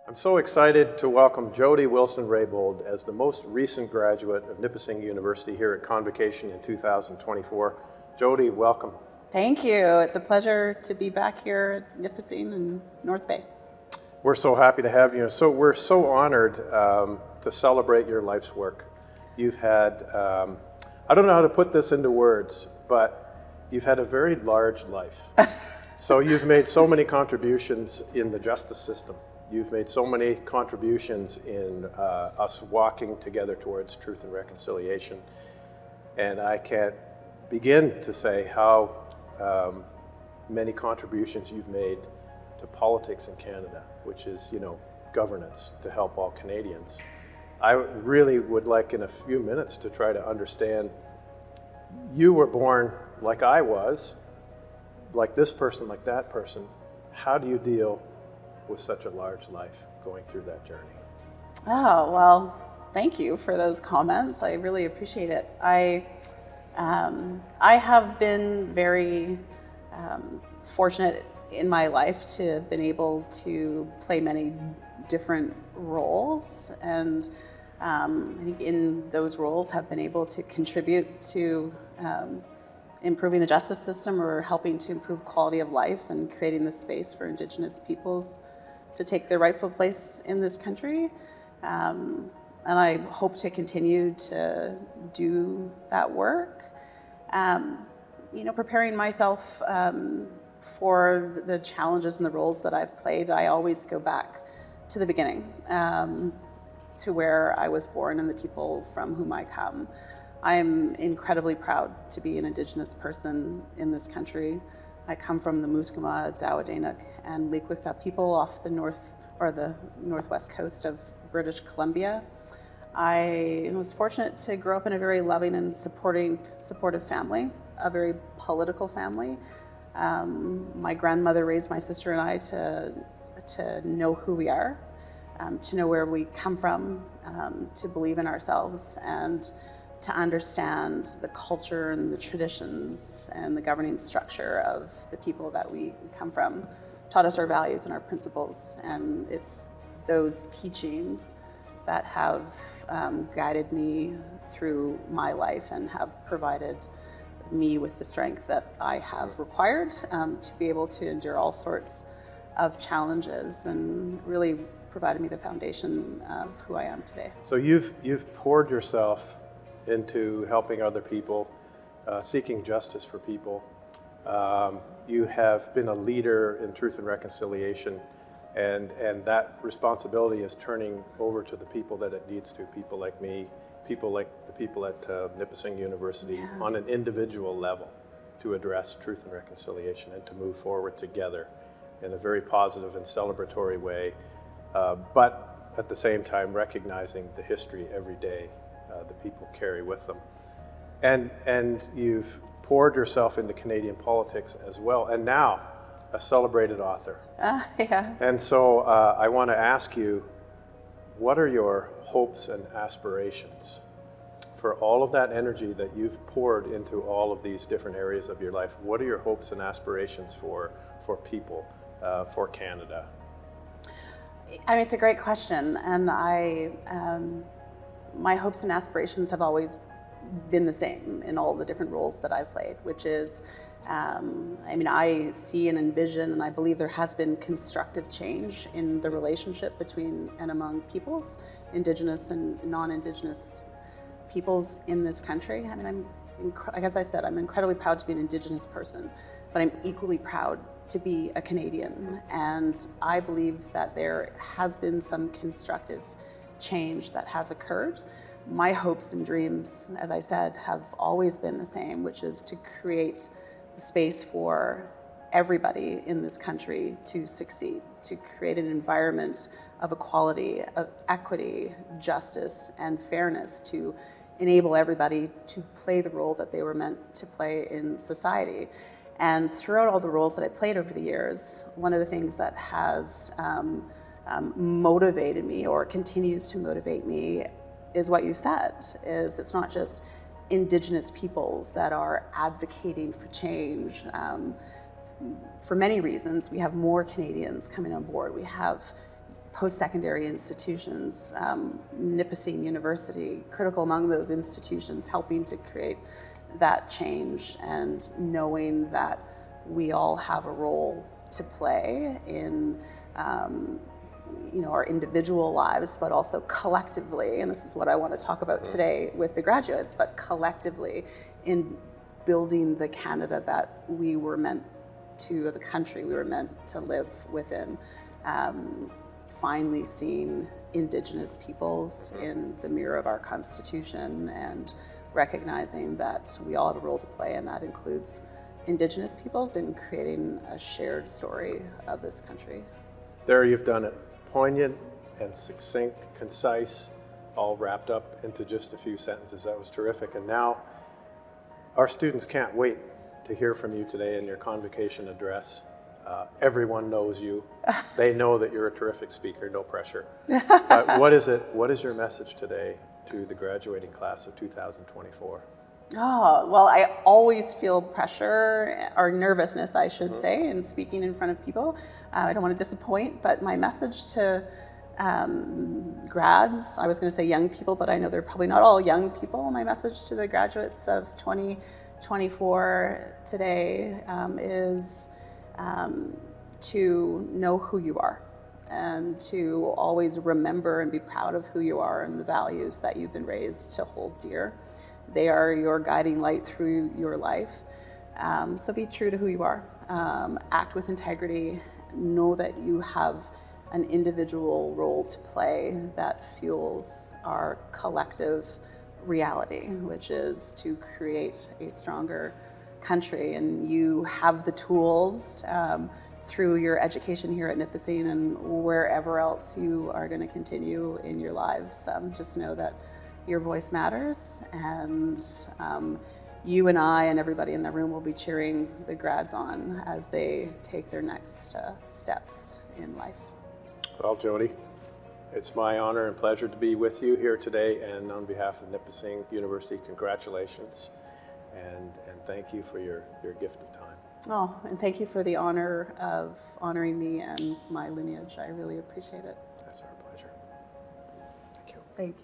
I'm so excited to welcome Jody Wilson-Raybould as the most recent graduate of Nipissing University here at Convocation in 2024. Jody, welcome. Thank you. It's a pleasure to be back here at Nipissing and North Bay. We're so happy to have you. So we're so honored to celebrate your life's work. You've had, I don't know how to put this into words, but you've had a very large life. So you've made so many contributions in the justice system. You've made so many contributions in us walking together towards truth and reconciliation. And I can't begin to say how many contributions you've made to politics in Canada, which is, governance to help all Canadians. I really would like in a few minutes to try to understand, you were born like I was, like this person, like that person. How do you deal with such a large life going through that journey? Oh, well, thank you for those comments. I really appreciate it. I have been very fortunate in my life to have been able to play many different roles, and I think in those roles have been able to contribute to improving the justice system or helping to improve quality of life and creating the space for Indigenous peoples to take their rightful place in this country. And I hope to continue to do that work. Preparing myself for the challenges and the roles that I've played, I always go back to the beginning, to where I was born and the people from whom I come. I'm incredibly proud to be an Indigenous person in this country. I come from the Musqueam, Djawadinak, and Likwitha people off the northwest coast of British Columbia. I was fortunate to grow up in a very loving and supportive family, a very political family. My grandmother raised my sister and I to know who we are, to know where we come from, to believe in ourselves, and to understand the culture and the traditions and the governing structure of the people that we come from, taught us our values and our principles. And it's those teachings that have guided me through my life and have provided me with the strength that I have required to be able to endure all sorts of challenges, and really provided me the foundation of who I am today. So you've poured yourself into helping other people, seeking justice for people. You have been a leader in truth and reconciliation, and that responsibility is turning over to the people that it needs to, people like me, people like the people at Nipissing University, on an individual level, to address truth and reconciliation and to move forward together in a very positive and celebratory way, but at the same time recognizing the history every day the people carry with them. And you've poured yourself into Canadian politics as well, and now a celebrated author. Yeah. And so I want to ask you, what are your hopes and aspirations for all of that energy that you've poured into all of these different areas of your life? What are your hopes and aspirations for people, for Canada? I mean, it's a great question, and my hopes and aspirations have always been the same in all the different roles that I've played, which is, I see and envision, and I believe there has been constructive change in the relationship between and among peoples, Indigenous and non-Indigenous peoples in this country. I mean, as I said, I'm incredibly proud to be an Indigenous person, but I'm equally proud to be a Canadian, and I believe that there has been some constructive change that has occurred. My hopes and dreams, as I said, have always been the same, which is to create the space for everybody in this country to succeed, to create an environment of equality, of equity, justice, and fairness, to enable everybody to play the role that they were meant to play in society. And throughout all the roles that I played over the years, one of the things that has motivated me or continues to motivate me is what you said, is it's not just Indigenous peoples that are advocating for change. For many reasons, we have more Canadians coming on board. We have post-secondary institutions, Nipissing University, critical among those institutions, helping to create that change and knowing that we all have a role to play in our individual lives, but also collectively, and this is what I want to talk about today with the graduates, but collectively in building the Canada that we were meant to, the country we were meant to live within. Finally seeing Indigenous peoples in the mirror of our Constitution and recognizing that we all have a role to play, and that includes Indigenous peoples in creating a shared story of this country. There you've done it. Poignant and succinct, concise, all wrapped up into just a few sentences. That was terrific. And now our students can't wait to hear from you today in your convocation address. Everyone knows you. They know that you're a terrific speaker, no pressure. But what is your message today to the graduating class of 2024? Oh, well, I always feel pressure or nervousness, I should say, in speaking in front of people. I don't want to disappoint, but my message to grads, I was going to say young people, but I know they're probably not all young people. My message to the graduates of 2024 today is to know who you are and to always remember and be proud of who you are and the values that you've been raised to hold dear. They are your guiding light through your life. So be true to who you are. Act with integrity. Know that you have an individual role to play that fuels our collective reality, which is to create a stronger country. And you have the tools through your education here at Nipissing and wherever else you are going to continue in your lives. Just know that your voice matters, and you and I and everybody in the room will be cheering the grads on as they take their next steps in life. Well, Jody, it's my honor and pleasure to be with you here today, and on behalf of Nipissing University, congratulations, and thank you for your gift of time. Oh, and thank you for the honor of honoring me and my lineage. I really appreciate it. That's our pleasure. Thank you. Thank you.